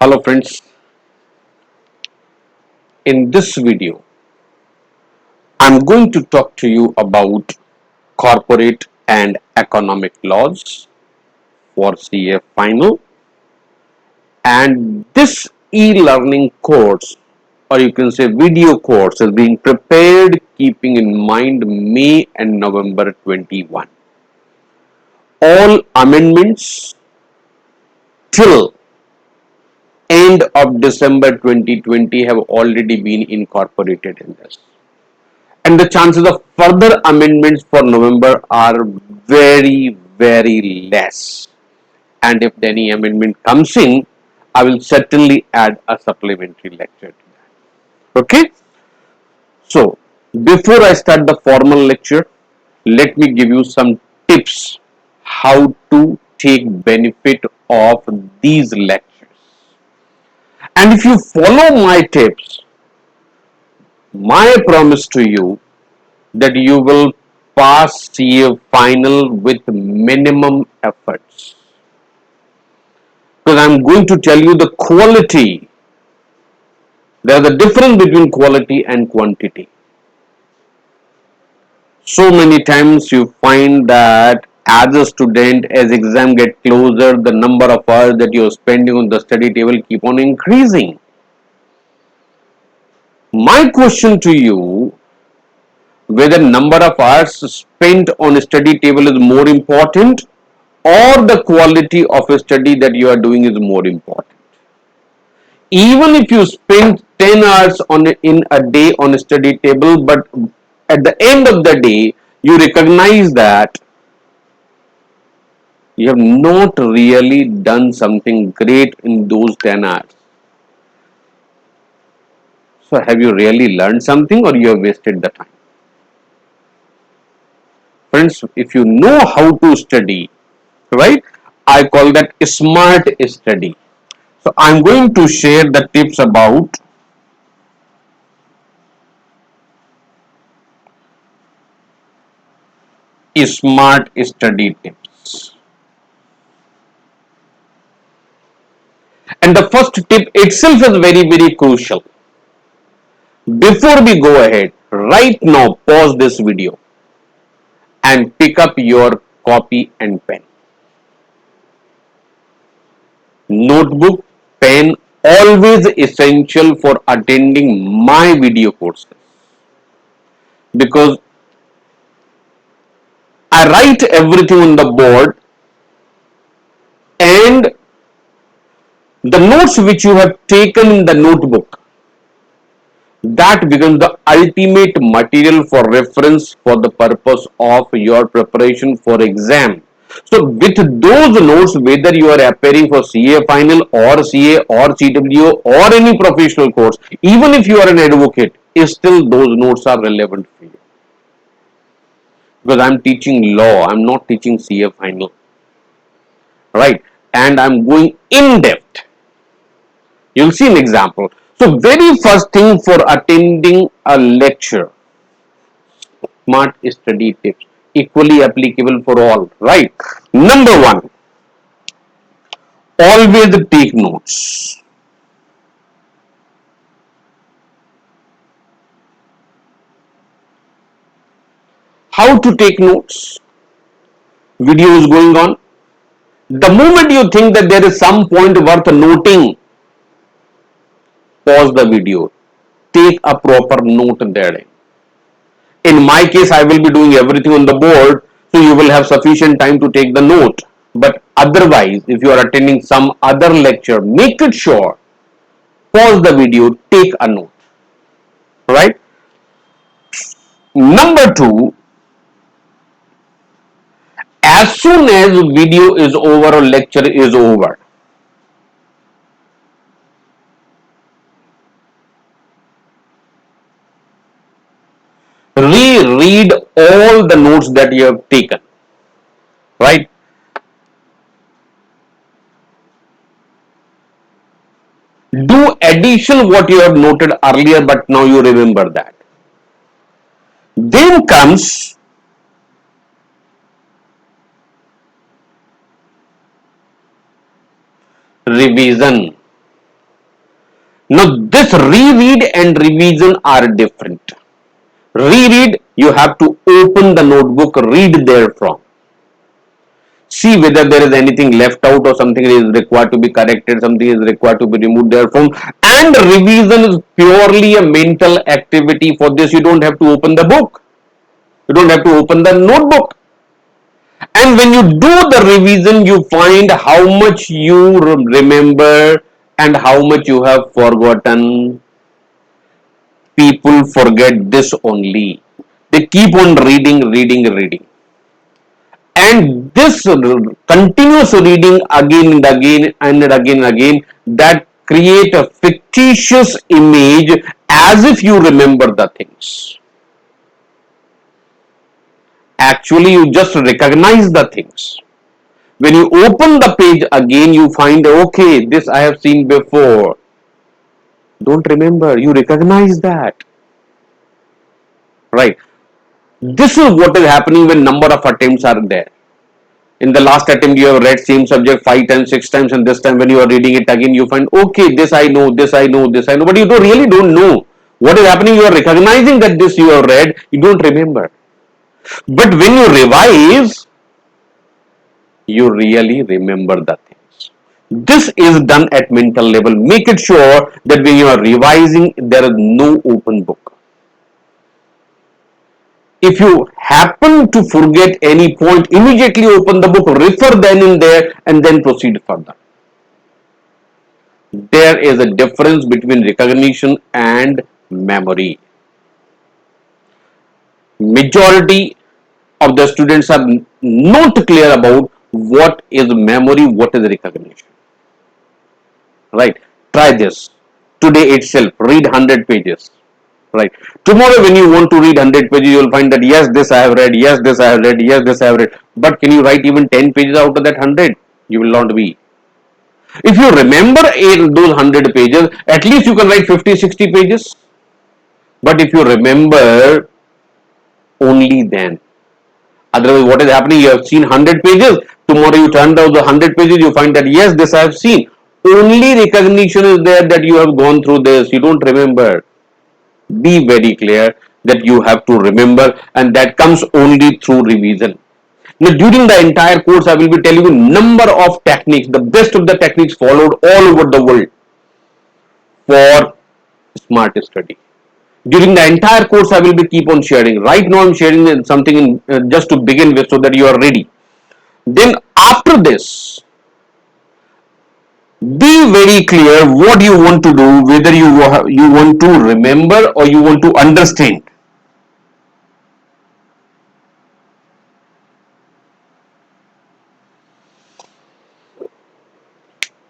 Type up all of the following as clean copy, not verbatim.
Hello friends, in this video I'm going to talk to you about corporate and economic laws for CA final, and this e-learning course, or you can say video course, is being prepared keeping in mind May and November 21. All amendments till end of December 2020 have already been incorporated in this. And the chances of further amendments for November are very less. And if any amendment comes in, I will certainly add a supplementary lecture to that. Okay, so before I start the formal lecture, let me give you some tips how to take benefit of these lectures. And if you follow my tips, my promise to you that you will pass CA final with minimum efforts. Because I'm going to tell you the quality. There's a difference between quality and quantity. So many times you find that as a student, as exam get closer, the number of hours that you're spending on the study table keep on increasing. My question to you, whether number of hours spent on a study table is more important or the quality of a study that you are doing is more important. Even if you spend 10 hours in a day on a study table, but at the end of the day you recognize that you have not really done something great in those 10 hours. So have you really learned something, or you have wasted the time? Friends, if you know how to study, right, I call that smart study. So I'm going to share the tips about smart study tips. And the first tip itself is very crucial. Before we go ahead, right now pause this video and pick up your copy and pen. Notebook, pen, always essential for attending my video courses, because I write everything on the board, and the notes which you have taken in the notebook, that becomes the ultimate material for reference for the purpose of your preparation for exam. So with those notes, whether you are appearing for CA final or CA or CWO or any professional course, even if you are an advocate, still those notes are relevant for you. Because I'm teaching law, I'm not teaching CA final, right? And I'm going in depth. You'll see an example. So very first thing for attending a lecture, smart study tips, equally applicable for all, right? Number one, always take notes. How to take notes? Video is going on. The moment you think that there is some point worth noting, pause the video. Take a proper note there. In my case, I will be doing everything on the board, so you will have sufficient time to take the note. But otherwise, if you are attending some other lecture, make it sure, pause the video, take a note. Right? Number two, as soon as video is over or lecture is over, reread all the notes that you have taken. Right? Do addition what you have noted earlier, but now you remember that. Then comes revision. Now this reread and revision are different. Reread, you have to open the notebook, read therefrom, see whether there is anything left out or something is required to be corrected, something is required to be removed therefrom. And revision is purely a mental activity. For this you don't have to open the book, you don't have to open the notebook. And when you do the revision, you find how much you remember and how much you have forgotten. People forget this only. They keep on reading, reading, reading. And this continuous reading again and again and again and again, that create a fictitious image as if you remember the things. Actually, you just recognize the things. When you open the page again, you find, okay, this I have seen before. Don't remember, you recognize that. Right. This is what is happening when number of attempts are there. In the last attempt, you have read same subject 5 times, 6 times, and this time when you are reading it again, you find, okay, this I know, this I know, this I know, but you really don't know what is happening. You are recognizing that this you have read, you don't remember. But when you revise, you really remember the things. This is done at mental level. Make it sure that when you are revising, there is no open book. If you happen to forget any point, immediately open the book, refer then and there, and then proceed further. There is a difference between recognition and memory. Majority of the students are not clear about what is memory, what is recognition. Right? Try this. Today itself, read 100 pages. Right? Tomorrow when you want to read 100 pages, you will find that yes, this I have read, yes, this I have read, yes, this I have read. But can you write even 10 pages out of that 100? You will not be. If you remember those 100 pages, at least you can write 50, 60 pages. But if you remember, only then. Otherwise, what is happening? You have seen 100 pages. Tomorrow you turn down the 100 pages, you find that yes, this I have seen. Only recognition is there that you have gone through this. You don't remember. Be very clear that you have to remember, and that comes only through revision. Now, during the entire course, I will be telling you number of techniques, the best of the techniques followed all over the world for smart study. During the entire course, I will be keep on sharing. Right now, I'm sharing something just to begin with, so that you are ready. Then after this, be very clear what you want to do, whether you want to remember or you want to understand.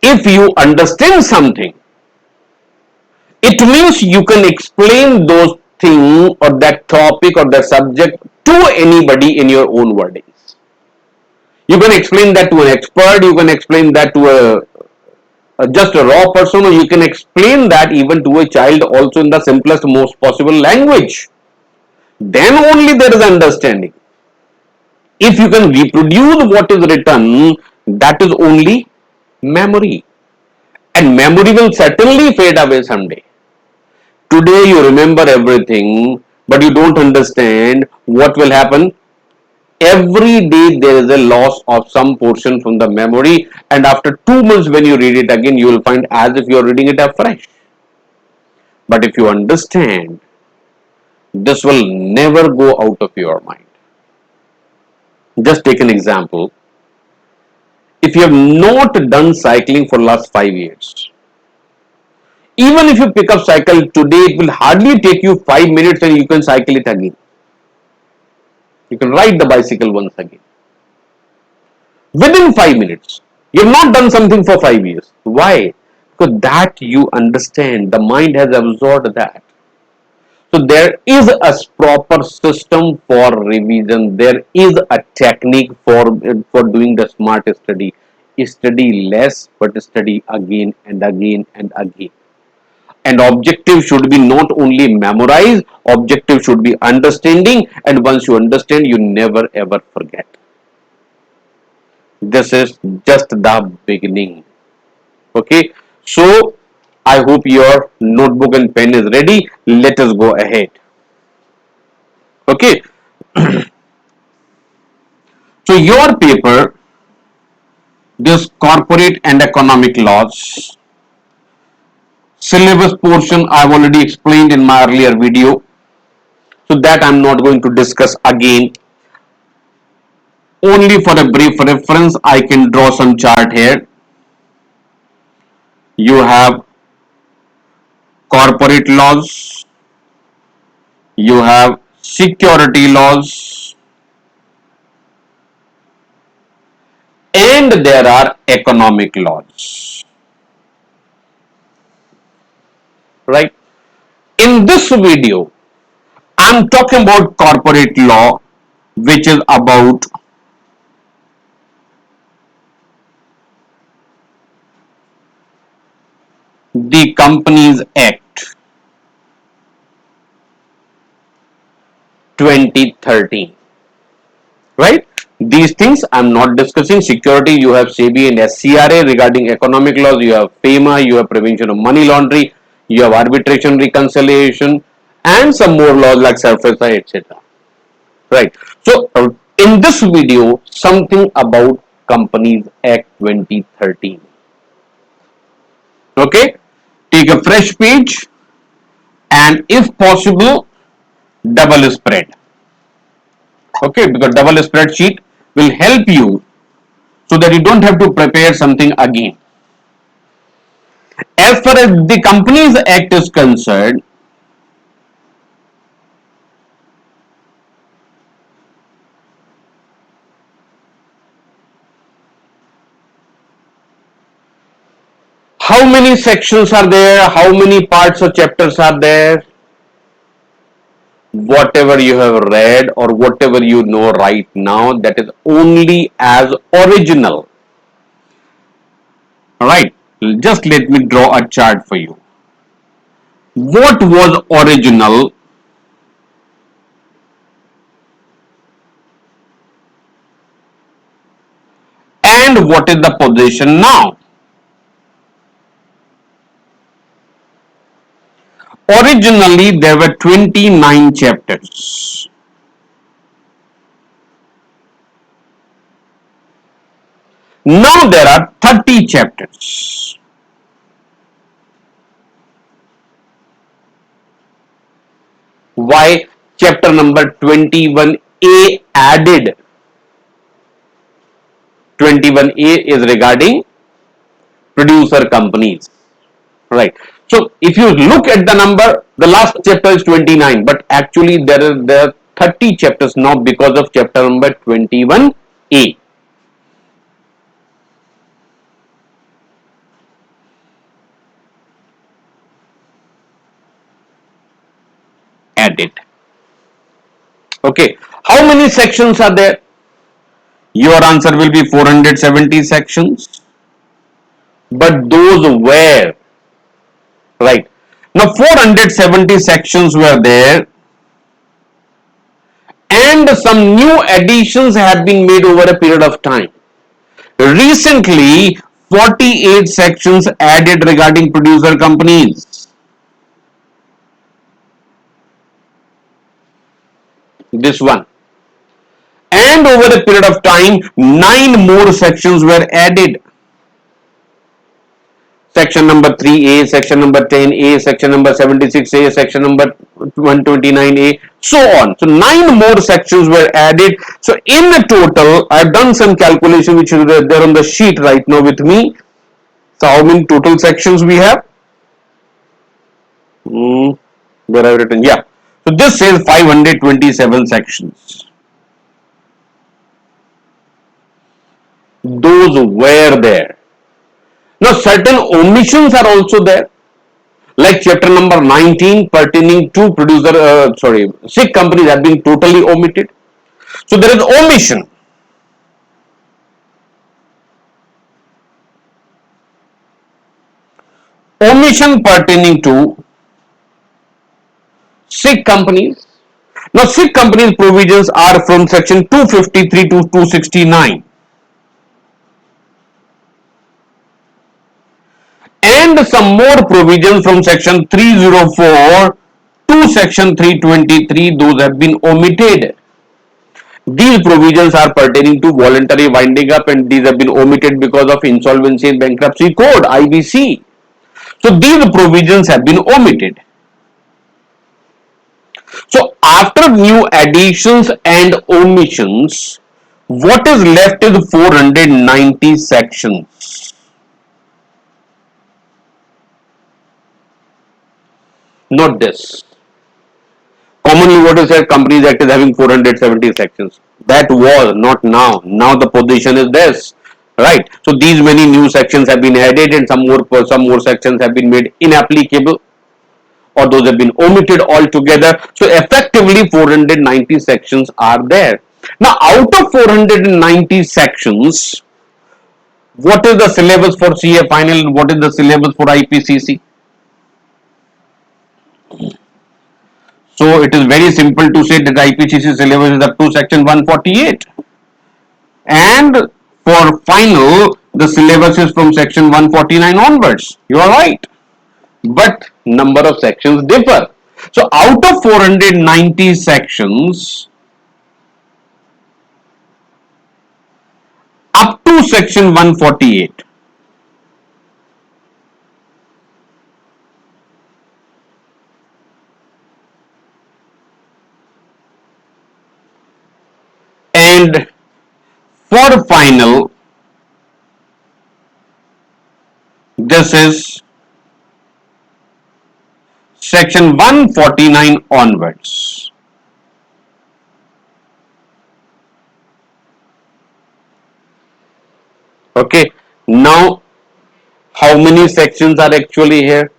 If you understand something, it means you can explain those thing or that topic or that subject to anybody in your own wordings. You can explain that to an expert, you can explain that to just a raw person, or you can explain that even to a child also in the simplest, most possible language. Then only there is understanding. If you can reproduce what is written, that is only memory. And memory will certainly fade away someday. Today you remember everything, but you don't understand what will happen. Every day there is a loss of some portion from the memory, and after 2 months when you read it again, you will find as if you are reading it afresh. But if you understand, this will never go out of your mind. Just take an example. If you have not done cycling for last 5 years, even if you pick up cycle today, it will hardly take you 5 minutes and you can cycle it again. You can ride the bicycle once again. Within 5 minutes. You have not done something for 5 years. Why? Because that you understand. The mind has absorbed that. So there is a proper system for revision. There is a technique for doing the smart study. Study less, but study again and again and again. And objective should be not only memorize, objective should be understanding, and once you understand, you never ever forget. This is just the beginning. Okay, so I hope your notebook and pen is ready. Let us go ahead. Okay. So your paper, this corporate and economic laws, syllabus portion I've already explained in my earlier video. So that I'm not going to discuss again. Only for a brief reference, I can draw some chart here. You have corporate laws, you have security laws, and there are economic laws. Right? In this video, I'm talking about corporate law, which is about the Companies Act 2013. Right? These things I'm not discussing. Security, you have SEBI and SCRA. Regarding economic laws, you have FEMA, you have prevention of money laundering, you have arbitration reconciliation, and some more laws like SERFESA, etc. Right. So in this video, something about Companies Act 2013. Okay. Take a fresh page and if possible, double spread. Okay, because double spreadsheet will help you so that you don't have to prepare something again. As far as the Companies Act is concerned, how many sections are there, how many parts or chapters are there? Whatever you have read or whatever you know right now, that is only as original. Alright, just let me draw a chart for you. What was original and what is the position now? Originally, there were 29 chapters. Now there are 30 chapters. Why? Chapter number 21A added. 21A is regarding producer companies. Right. So if you look at the number, the last chapter is 29, but actually there are 30 chapters now because of chapter number 21A. Added. Okay. How many sections are there? Your answer will be 470 sections. But those were, right. Now 470 sections were there and some new additions have been made over a period of time. Recently, 48 sections added regarding producer companies. This one. And over a period of time, 9 more sections were added. Section number 3A, section number 10A, section number 76A, section number 129A, so on. So 9 more sections were added. So in the total, I've done some calculation which is there on the sheet right now with me. So how many total sections we have? Where I've written, yeah. So this says 527 sections. Those were there. Now certain omissions are also there. Like chapter number 19 pertaining to SIC companies have been totally omitted. So there is omission. Omission pertaining to SIC companies. Now SIC companies provisions are from section 253 to 269. and some more provisions from section 304 to section 323, those have been omitted. These provisions are pertaining to voluntary winding up, and these have been omitted because of Insolvency and Bankruptcy Code, IBC. So these provisions have been omitted. So after new additions and omissions, what is left is 490 sections. Note this. Commonly what is said, Companies Act is having 470 sections. That was not now. Now the position is this. Right. So these many new sections have been added and some more sections have been made inapplicable, or those have been omitted altogether. So effectively 490 sections are there. Now out of 490 sections, what is the syllabus for CA final and what is the syllabus for IPCC? So it is very simple to say that IPCC syllabus is up to section 148, and for final the syllabus is from section 149 onwards. You are right, but number of sections differ. So out of 490 sections, up to section 148, and for final this is section 149 onwards. Okay, now how many sections are actually here?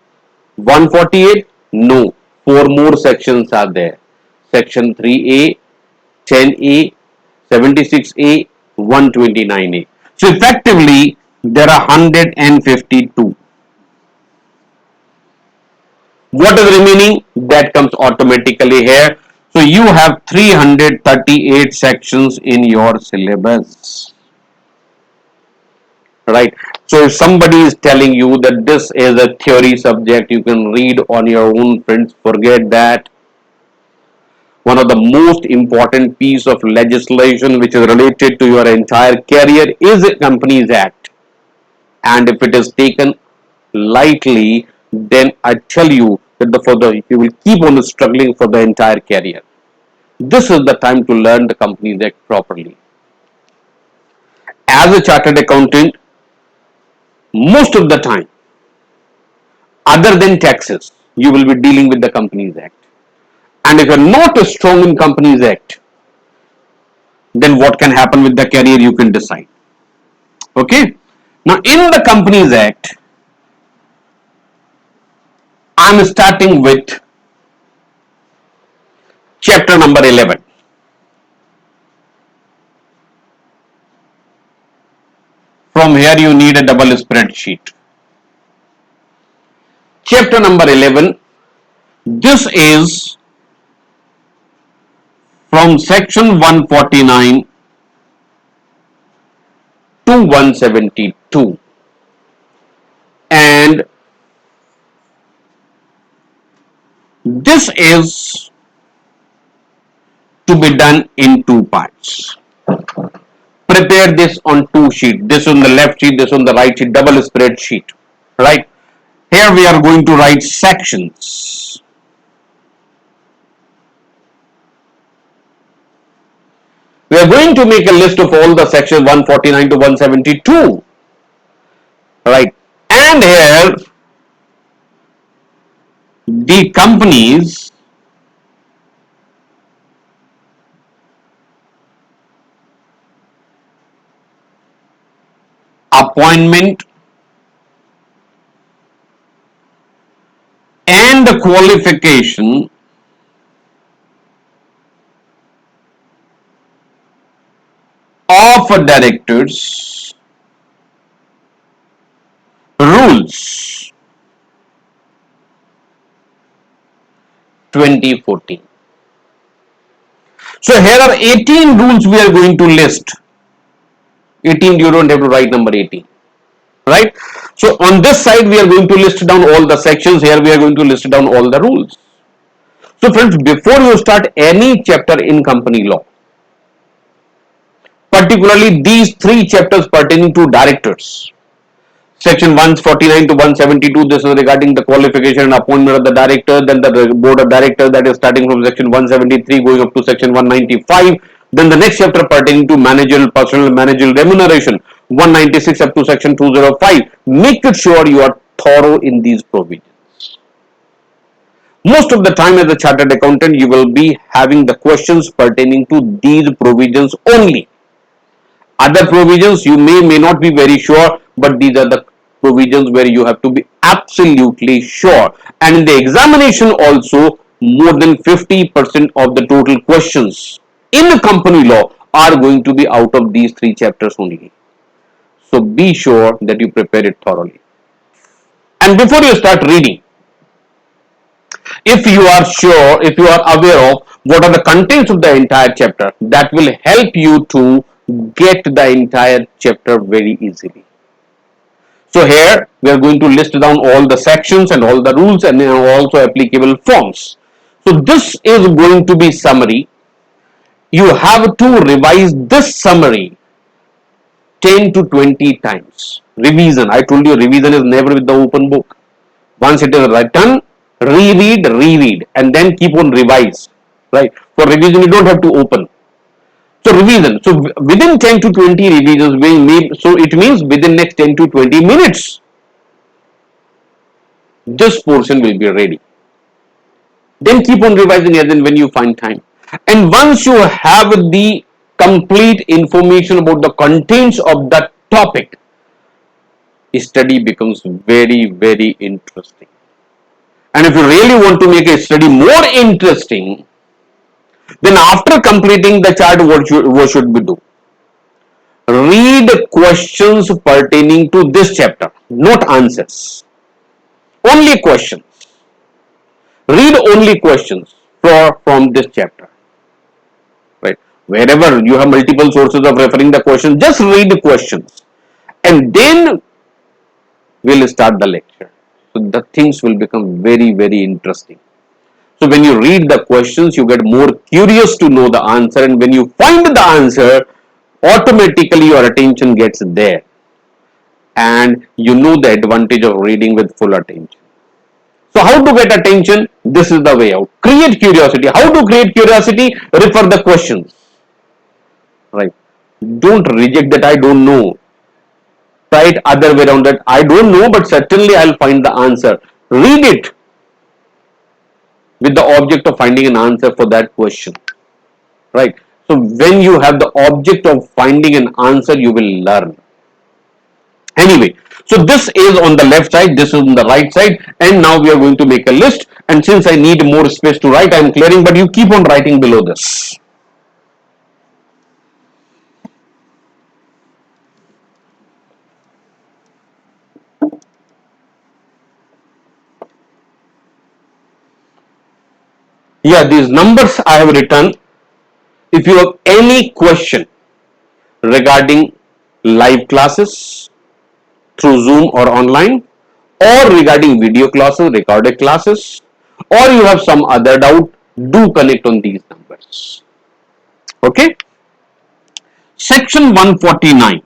148? No, four more sections are there. Section 3A, 10A, 76A, 129A. So effectively there are 152. What is remaining? That comes automatically here. So you have 338 sections in your syllabus. Right. So if somebody is telling you that this is a theory subject, you can read on your own, friends, forget that. One of the most important piece of legislation which is related to your entire career is the Companies Act. And if it is taken lightly, then I tell you that you will keep on struggling for the entire career. This is the time to learn the Companies Act properly. As a chartered accountant, most of the time, other than taxes, you will be dealing with the Companies Act. And if you're not strong in Companies Act, then what can happen with the career you can decide. Okay. Now in the Companies Act, I'm starting with chapter number 11. From here you need a double spreadsheet. Chapter number 11, this is from section 149 to 172, and this is to be done in two parts. Prepare this on two sheets, this on the left sheet, this on the right sheet, double spreadsheet. Right. Here we are going to write sections. We are going to make a list of all the sections 149 to 172. Right. And here the companies appointment and the qualification of directors rules 2014. So here are 18 rules we are going to list. 18, you don't have to write number 18. right? So on this side, we are going to list down all the sections. Here we are going to list down all the rules. So friends, before you start any chapter in company law, particularly these three chapters pertaining to directors, Section 149 to 172, this is regarding the qualification and appointment of the director, then the board of directors, that is starting from Section 173 going up to Section 195. Then the next chapter pertaining to managerial, personal, managerial remuneration, 196 up to Section 205. Make it sure you are thorough in these provisions. Most of the time as a chartered accountant, you will be having the questions pertaining to these provisions only. Other provisions you may not be very sure, but these are the provisions where you have to be absolutely sure. And in the examination also, more than 50% of the total questions in company law are going to be out of these three chapters only. So be sure that you prepare it thoroughly. And before you start reading, if you are sure, if you are aware of what are the contents of the entire chapter, that will help you to get the entire chapter very easily. So here we are going to list down all the sections and all the rules and also applicable forms. So this is going to be summary. You have to revise this summary 10 to 20 times. Revision. I told you revision is never with the open book. Once it is written, reread, and then keep on revise. Right? For revision, you don't have to open. So revision. So within 10 to 20 revisions, so it means within next 10 to 20 minutes, this portion will be ready. Then keep on revising as and when you find time. And once you have the complete information about the contents of the topic, study becomes very, very interesting. And if you really want to make a study more interesting, then after completing the chart, what should we do? Read questions pertaining to this chapter, not answers. Only questions. Read only questions from this chapter. Right? Wherever you have multiple sources of referring the question, just read the questions. And then we'll start the lecture. So the things will become very, very interesting. So when you read the questions, you get more curious to know the answer. And when you find the answer, automatically your attention gets there. And you know the advantage of reading with full attention. So how to get attention? This is the way out. Create curiosity. How to create curiosity? Refer the questions. Right. Don't reject that I don't know. Try it other way around that I don't know, but certainly I'll find the answer. Read it with the object of finding an answer for that question. Right. So when you have the object of finding an answer, you will learn. Anyway, so this is on the left side, this is on the right side, and now we are going to make a list. And since I need more space to write, I am clearing, but you keep on writing below this. Yeah, these numbers I have written. If you have any question regarding live classes through Zoom or online, or regarding video classes, recorded classes, or you have some other doubt, do connect on these numbers. Okay. Section 149.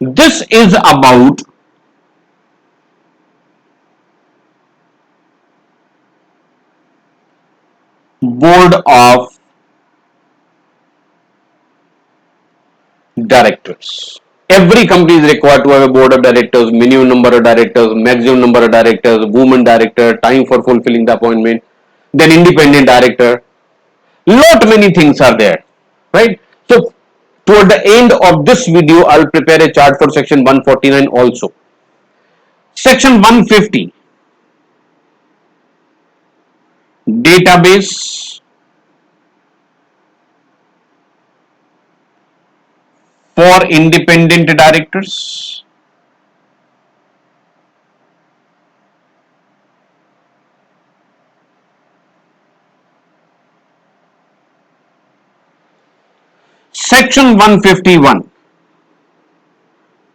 This is about board of directors. Every company is required to have a board of directors, minimum number of directors, maximum number of directors, woman director, time for fulfilling the appointment, then independent director. Lot many things are there, right? So toward the end of this video, I'll prepare a chart for section 149 also. Section 150, database for independent directors. Section 151.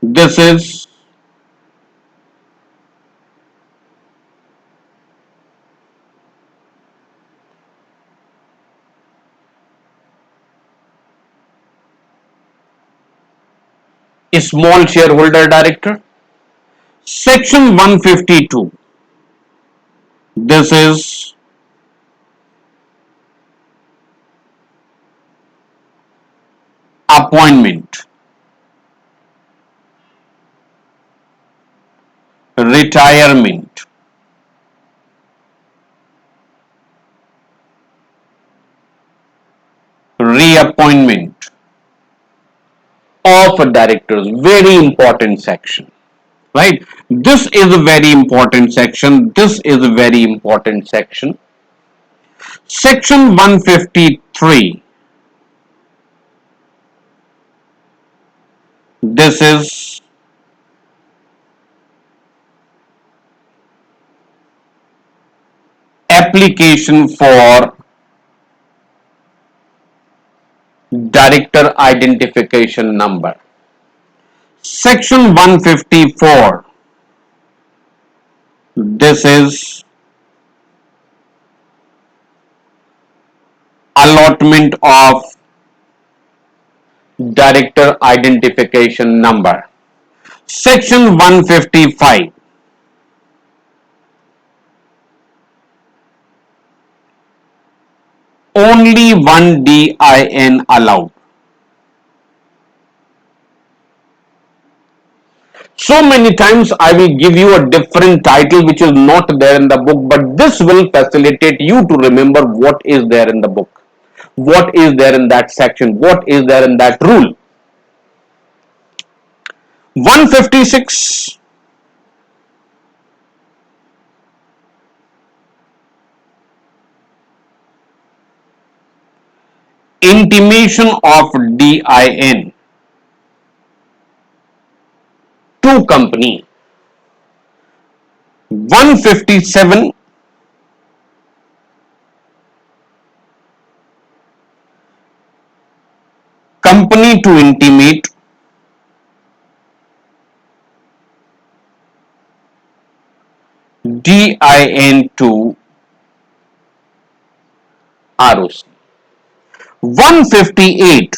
This is a small shareholder director. Section 152. This is appointment, retirement, reappointment of directors. Very important section, right? This is a very important section. This is a very important section. Section 153. This is application for director identification number. Section 154. This is allotment of director identification number. Section 155. Only one DIN allowed. So many times I will give you a different title which is not there in the book, but this will facilitate you to remember what is there in the book, what is there in that section, what is there in that rule. 156. Intimation of DIN to company. 157. Company to intimate DIN to ROC. 158.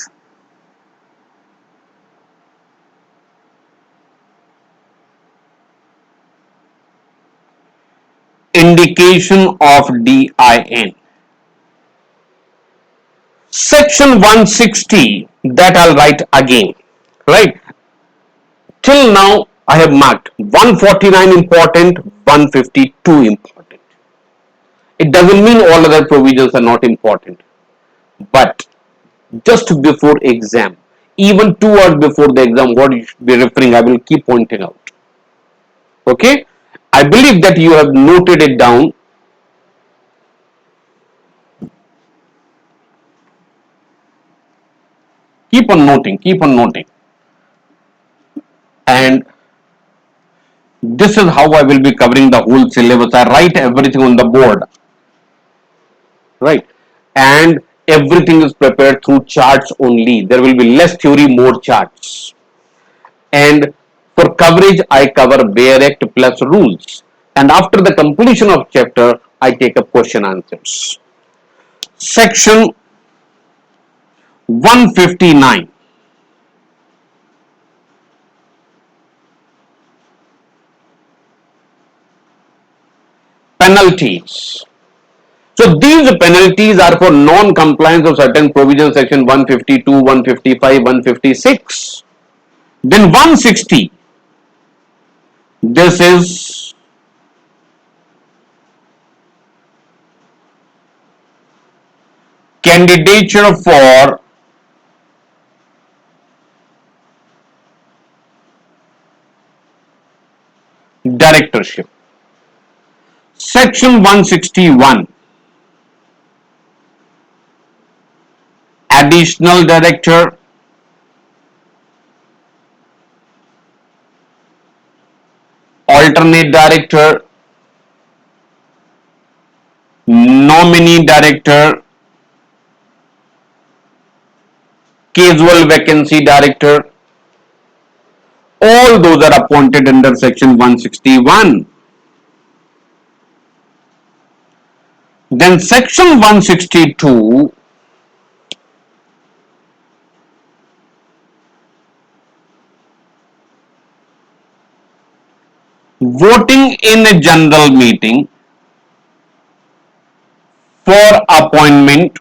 Indication of DIN. Section 160, that I'll write again, right? Till now I have marked 149 important, 152 important. It doesn't mean all other provisions are not important, but just before exam, even 2 hours before the exam, what you should be referring, I will keep pointing out. Okay, I believe that you have noted it down. Keep on noting, keep on noting. And this is how I will be covering the whole syllabus. I write everything on the board, right? And everything is prepared through charts only. There will be less theory, more charts. And for coverage, I cover Bayer Act plus rules. And after the completion of chapter, I take up question answers. Section 159. Penalties. So these penalties are for non-compliance of certain provisions, section 152, 155, 156. Then 160. This is candidature for directorship. Section 161. Additional director, alternate director, nominee director, casual vacancy director, all those are appointed under section 161. Then section 162, voting in a general meeting for appointment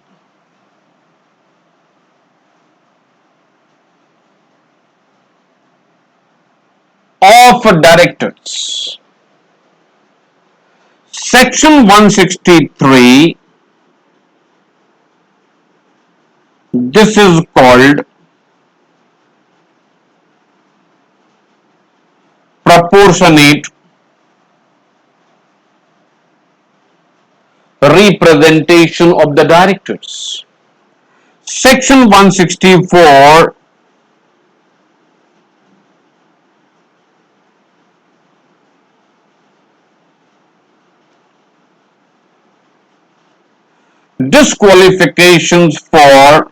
of directors. Section 163, this is called proportionate representation of the directors. Section 164, disqualifications for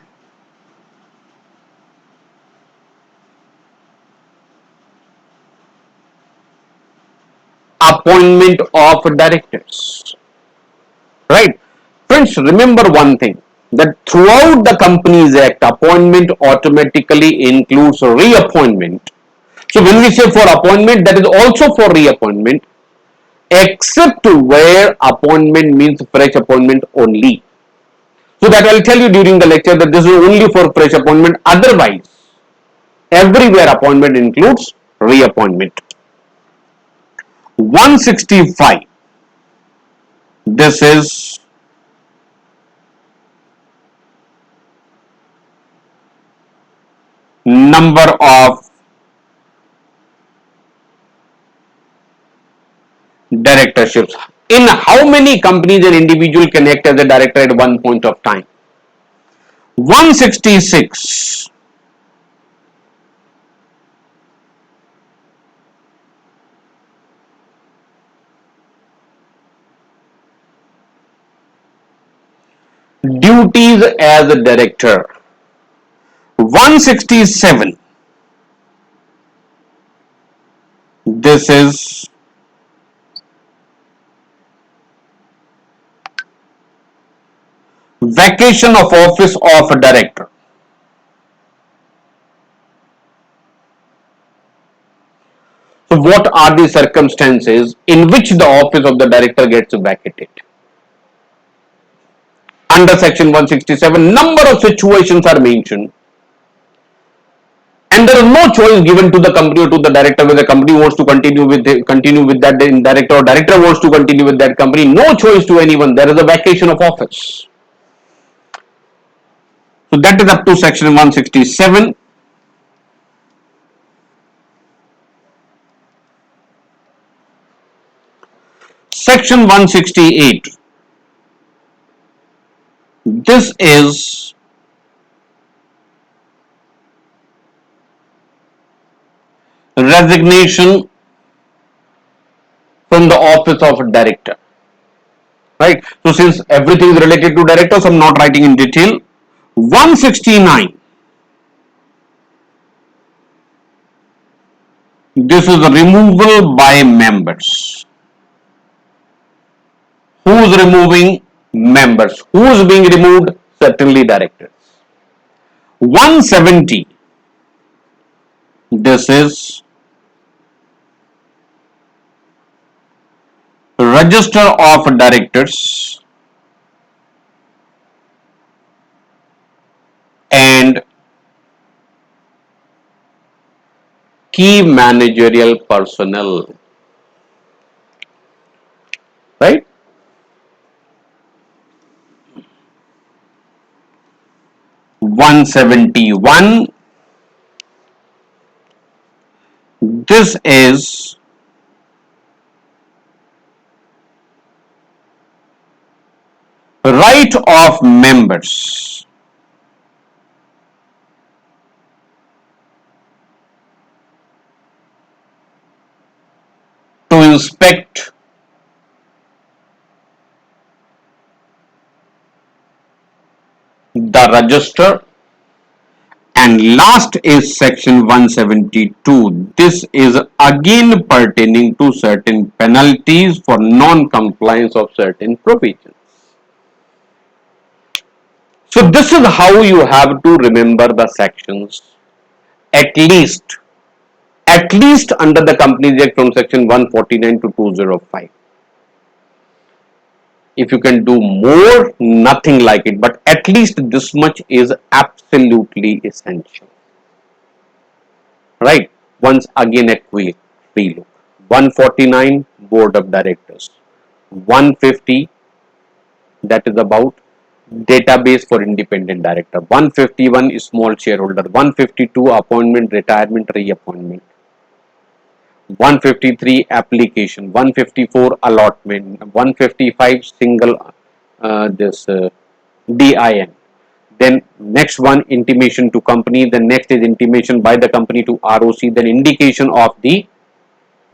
appointment of directors. Right? Friends, remember one thing, that throughout the Companies Act, appointment automatically includes reappointment. So when we say for appointment, that is also for reappointment, except where appointment means fresh appointment only. So that I'll tell you during the lecture that this is only for fresh appointment. Otherwise, everywhere appointment includes reappointment. 165. This is number of directorships. In how many companies an individual can act as a director at one point of time? 166. Duties as a director. 167. This is vacation of office of a director. So what are the circumstances in which the office of the director gets vacated? Under section 167, number of situations are mentioned, and there is no choice given to the company or to the director whether the company wants to continue with that director or director wants to continue with that company. No choice to anyone. There is a vacation of office. So that is up to section 167. Section 168. This is resignation from the office of a director. Right. So since everything is related to directors, I'm not writing in detail. 169. This is removal by members. Who is removing? Members. Who is being removed? Certainly directors. 170. This is register of directors and key managerial personnel. Right? 171. This is right of members to inspect the register And last is section 172. This is again pertaining to certain penalties for non-compliance of certain provisions. So this is how you have to remember the sections, at least under the Companies Act from section 149 to 205. If you can do more, nothing like it, but at least this much is absolutely essential. Right? Once again a quick relook. 149 Board of Directors. 150, that is about database for independent director. 151 is small shareholder. 152 appointment, retirement, reappointment. 153 application. 154 allotment. 155 single this DIN. Then next one, intimation to company. Then next is intimation by the company to ROC. Then indication of the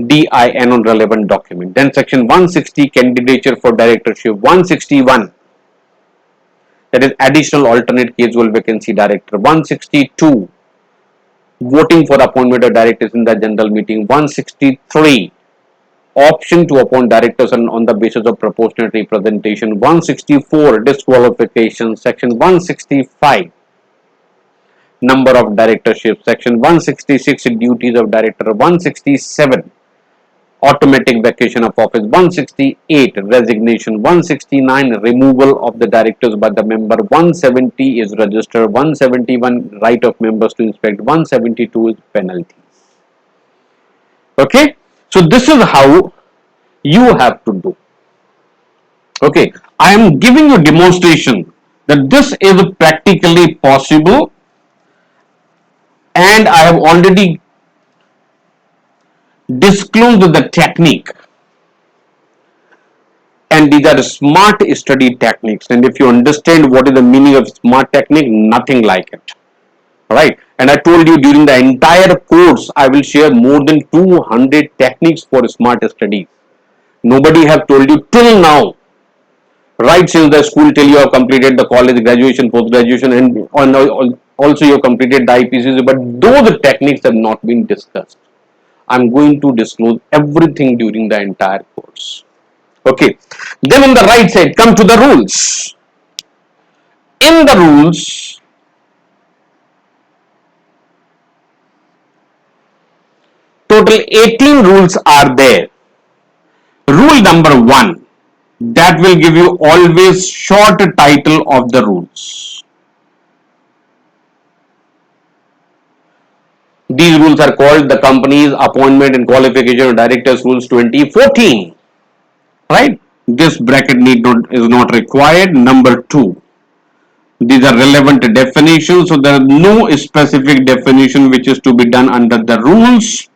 DIN on relevant document. Then section 160, candidature for directorship. 161, that is additional alternate casual vacancy director. 162, voting for appointment of directors in the general meeting. 163, option to appoint directors on the basis of proportionate representation. 164, disqualification. Section 165, number of directorships. Section 166, duties of director. 167, automatic vacation of office. 168, resignation. 169, removal of the directors by the member. 170 is register. 171, right of members to inspect. 172 is penalties. Okay, so this is how you have to do. Okay, I am giving you demonstration that this is practically possible, and I have already disclosed the technique, and these are smart study techniques. And if you understand what is the meaning of smart technique, nothing like it, right? And I told you during the entire course I will share more than 200 techniques for smart studies. Nobody have told you till now, right since the school, till you have completed the college, graduation, post graduation, and also you have completed the IPCC, but those techniques have not been discussed. I'm going to disclose everything during the entire course. Okay, then on the right side, come to the rules. In the rules, total 18 rules are there. Rule number 1, that will give you always short title of the rules. These rules are called the Company's Appointment and Qualification of Directors Rules 2014. Right? This bracket is not required. Number 2, these are relevant definitions, so there is no specific definition which is to be done under the rules.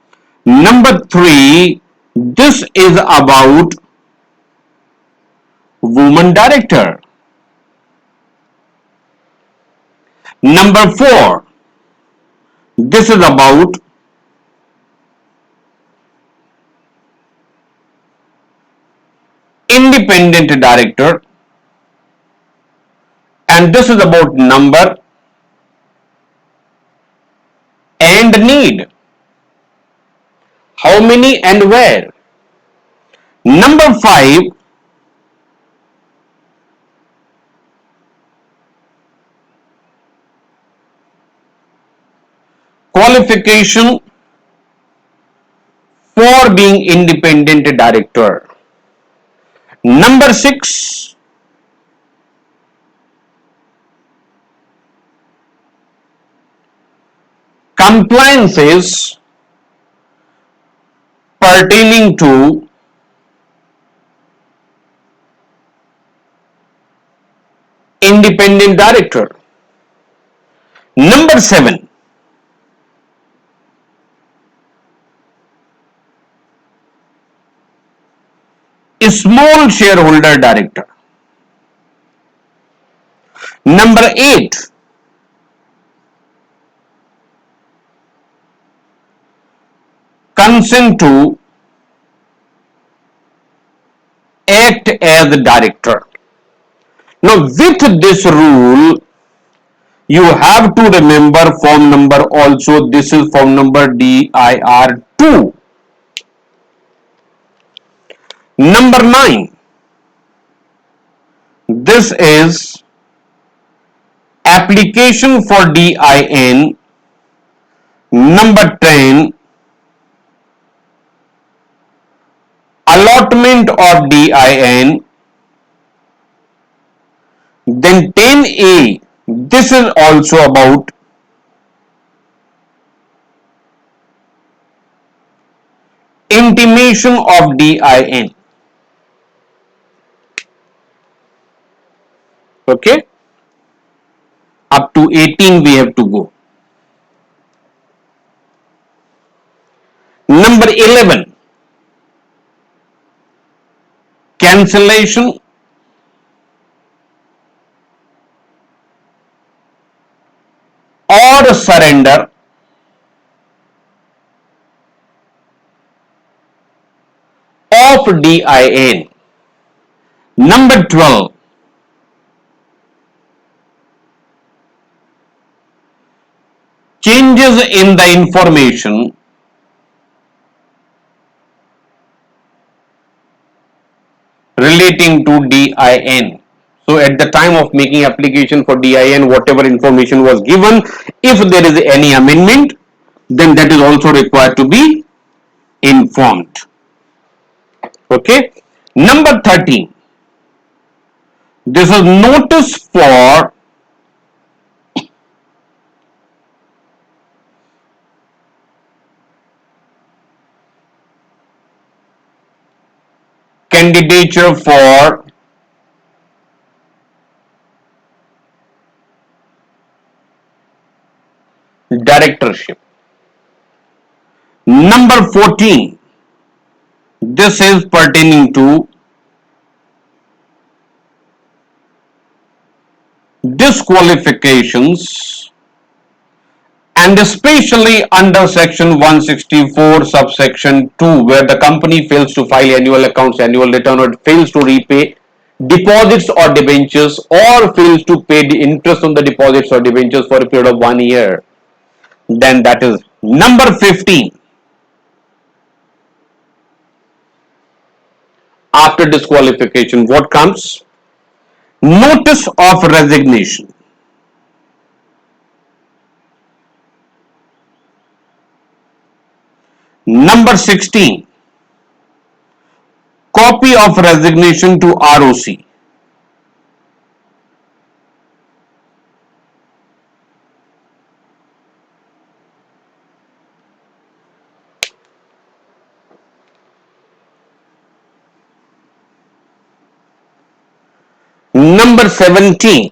Number 3, this is about woman director. Number 4, this is about independent director, and this is about number and need. How many and where. Number 5, qualification for being independent director. Number 6, compliances pertaining to independent director. Number 7, small shareholder director. Number 8, consent to act as director. Now with this rule, You have to remember form number also. This is form number DIR2. Number 9. This is application for DIN. Number 10. Allotment of DIN. Then 10A. This is also about intimation of DIN. Okay. Up to 18 we have to go. Number 11. Cancellation or surrender of DIN. Number 12. Changes in the information relating to DIN. So at the time of making application for DIN, whatever information was given, if there is any amendment, then that is also required to be informed. Okay. Number 13. This is notice for candidature for directorship. Number 14. This is pertaining to disqualifications, and especially under section 164 subsection 2, where the company fails to file annual accounts, annual return, or fails to repay deposits or debentures, or fails to pay the interest on the deposits or debentures for a period of 1 year. Then that is number 15. After disqualification, what comes? Notice of resignation. Number 16. Copy of resignation to ROC. Number 17.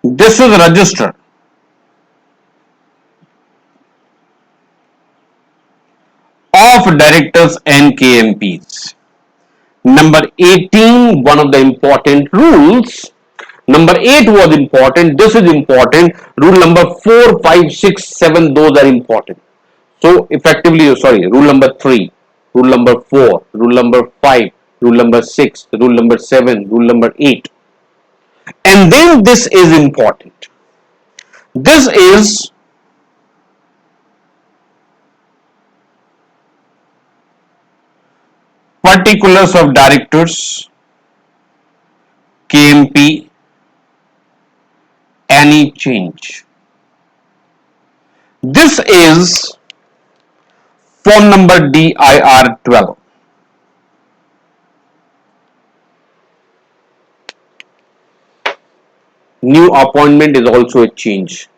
This is register of directors and KMPs. Number 18, one of the important rules. Number 8 was important. This is important. Rule number 4, 5, 6, 7, those are important. So effectively, sorry, rule number 3, rule number 4, rule number 5, rule number 6, rule number 7, rule number 8. And then this is important. This is particulars of directors, KMP, any change. This is form number DIR12. New appointment is also a change.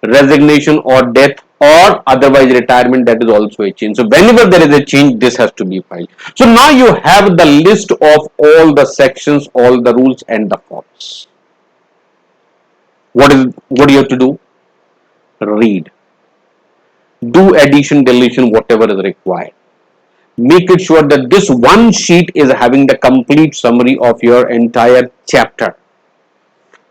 Resignation or death or otherwise retirement, that is also a change. So whenever there is a change, this has to be filed. So now you have the list of all the sections, all the rules and the forms. What do you have to do? Read. Do addition, deletion, whatever is required. Make it sure that this one sheet is having the complete summary of your entire chapter.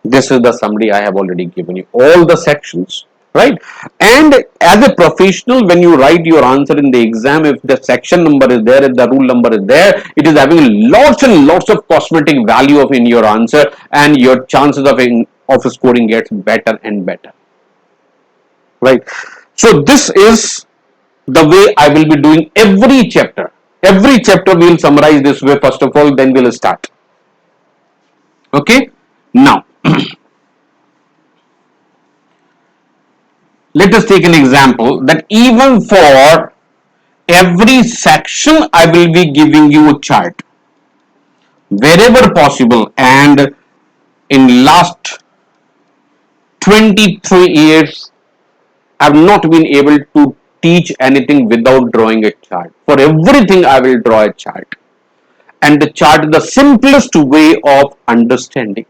This is the summary I have already given you. All the sections, right? And as a professional, when you write your answer in the exam, if the section number is there, if the rule number is there, it is having lots and lots of cosmetic value of in your answer, and your chances of scoring gets better and better, right? So this is the way I will be doing every chapter we will summarize this way first of all, then we'll start. Okay, now let us take an example that even for every section I will be giving you a chart wherever possible, and in last 23 years I have not been able to teach anything without drawing a chart. For everything I will draw a chart, and the chart is the simplest way of understanding,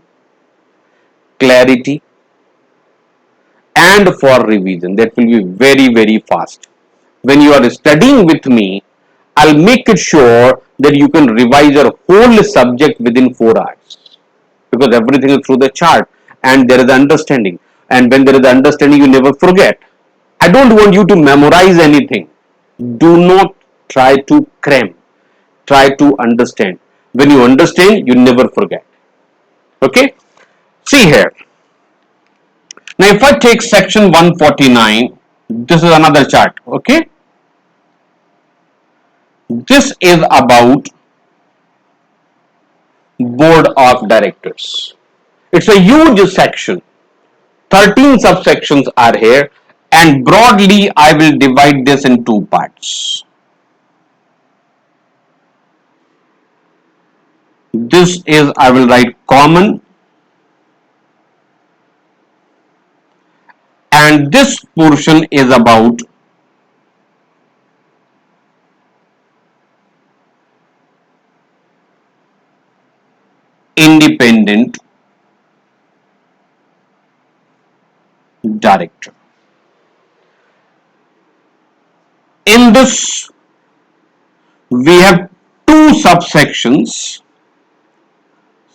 clarity, and for revision. That will be very very fast. When you are studying with me, I'll make it sure that you can revise your whole subject within 4 hours, because everything is through the chart and there is understanding. And when there is understanding, you never forget. I don't want you to memorize anything. Do not try to cram. Try to understand. When you understand, you never forget. Okay? See here. Now, if I take section 149, this is another chart. Okay? This is about board of directors. It's a huge section. 13 subsections are here, and broadly I will divide this in two parts. This is, I will write common, and this portion is about independent director. In this, we have two subsections,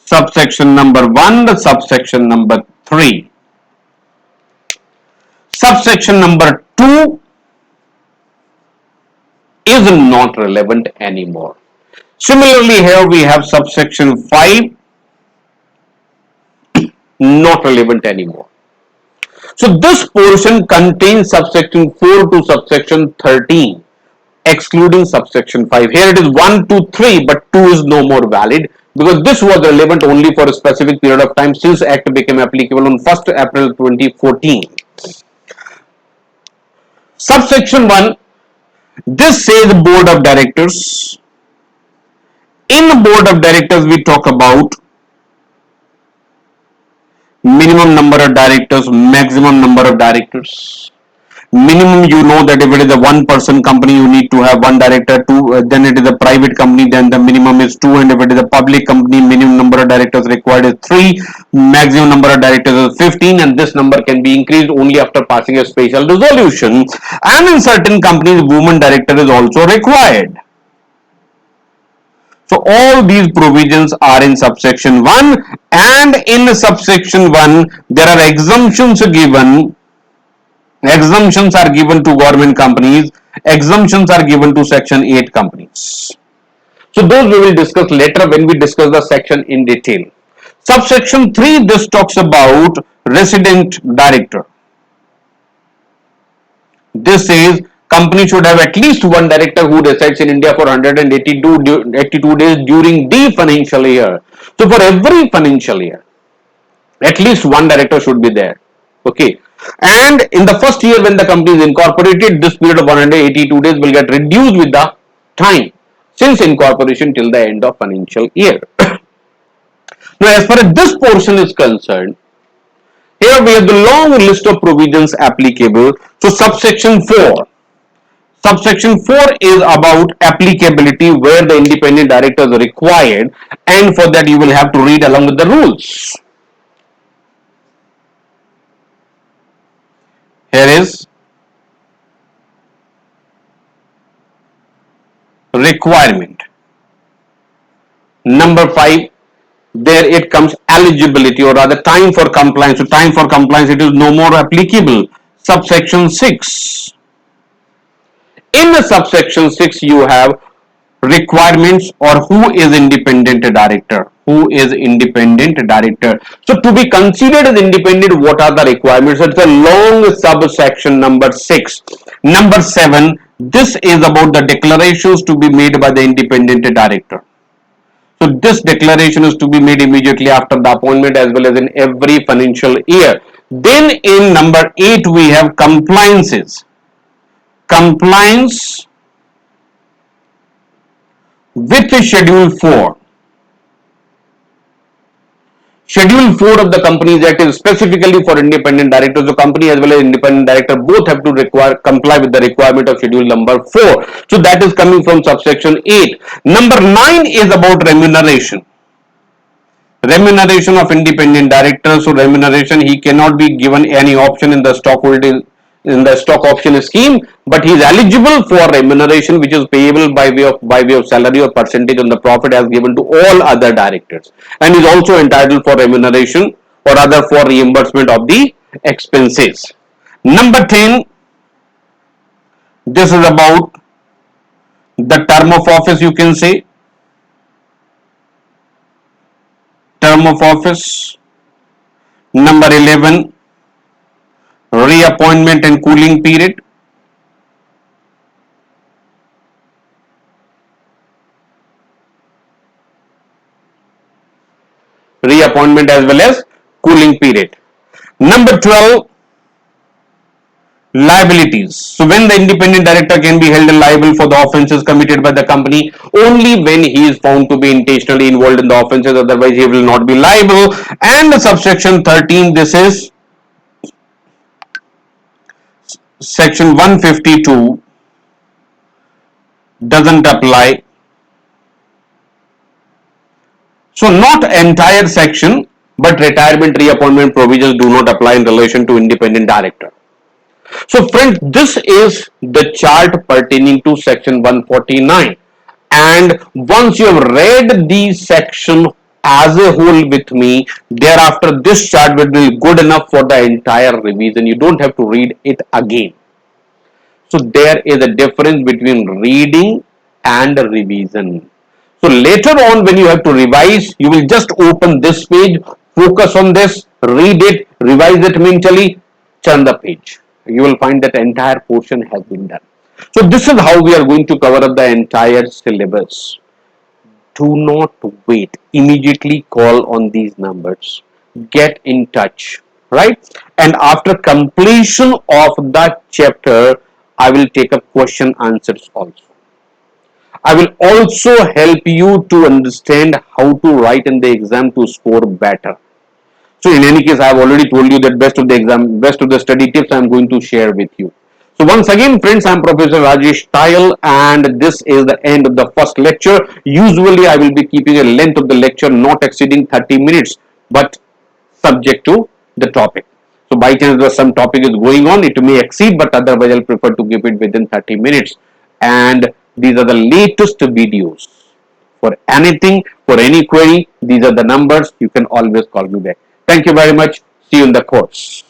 subsection number 1, subsection number 3. Subsection number 2 is not relevant anymore. Similarly, here we have subsection 5, not relevant anymore. So this portion contains subsection 4 to subsection 13, excluding subsection 5. Here it is 1, 2, 3, but 2 is no more valid, because this was relevant only for a specific period of time since Act became applicable on 1st April 2014. Subsection 1, this says board of directors. In board of directors, we talk about minimum number of directors, maximum number of directors. Minimum, you know that if it is a one person company, you need to have one director. Two, then it is a private company, then the minimum is 2, and if it is a public company, minimum number of directors required is 3, maximum number of directors is 15, and this number can be increased only after passing a special resolution. And in certain companies, woman director is also required. So all these provisions are in subsection 1, and in subsection 1 there are exemptions given. Exemptions are given to government companies. Exemptions are given to section 8 companies. So those we will discuss later when we discuss the section in detail. Subsection 3, this talks about resident director. This says company should have at least one director who resides in India for 182 days during the financial year. So for every financial year, at least one director should be there. Okay. And in the first year when the company is incorporated, this period of 182 days will get reduced with the time since incorporation till the end of financial year. Now, as far as this portion is concerned, here we have the long list of provisions applicable. So subsection 4. Subsection 4 is about applicability, where the independent director is required, and for that you will have to read along with the rules. Here is requirement. Number 5, there it comes eligibility, or rather time for compliance. So time for compliance, it is no more applicable. subsection 6. In the subsection 6, you have requirements or who is independent director. Who is independent director? So to be considered as independent, what are the requirements? It's a long subsection number 6. Number 7, this is about the declarations to be made by the independent director. So this declaration is to be made immediately after the appointment as well as in every financial year. Then in number 8, we have compliances. Compliance with Schedule 4. Schedule 4 of the Companies Act is specifically for independent directors. The company as well as independent director both have to comply with the requirement of schedule number 4. So that is coming from subsection 8. Number 9 is about remuneration. Remuneration of independent directors. So remuneration, he cannot be given any option in the stock option scheme, but he is eligible for remuneration which is payable by way of salary or percentage on the profit as given to all other directors, and is also entitled for remuneration or other for reimbursement of the expenses. Number 10, this is about the term of office, you can say. Term of office. Number 11, reappointment and cooling period. Reappointment as well as cooling period. Number 12, liabilities. So when the independent director can be held liable for the offences committed by the company only when he is found to be intentionally involved in the offences, otherwise he will not be liable. And the subsection 13, this is section 152, doesn't apply. So not entire section, but retirement reappointment provisions do not apply in relation to independent director. So friends, this is the chart pertaining to section 149, and once you have read the section as a whole with me, thereafter this chart will be good enough for the entire revision. You don't have to read it again. So there is a difference between reading and revision. So later on when you have to revise, you will just open this page, focus on this, read it, revise it mentally, turn the page. You will find that entire portion has been done. So this is how we are going to cover up the entire syllabus. Do not wait. Immediately call on these numbers. Get in touch, right? And after completion of that chapter, I will take up question answers also. I will also help you to understand how to write in the exam to score better. So in any case, I have already told you that best of the study tips I am going to share with you. So once again, friends, I am Professor Rajesh Tayal, and this is the end of the first lecture. Usually, I will be keeping a length of the lecture not exceeding 30 minutes, but subject to the topic. So by chance there some topic is going on, it may exceed, but otherwise I'll prefer to keep it within 30 minutes. And these are the latest videos. For anything, for any query, these are the numbers. You can always call me back. Thank you very much. See you in the course.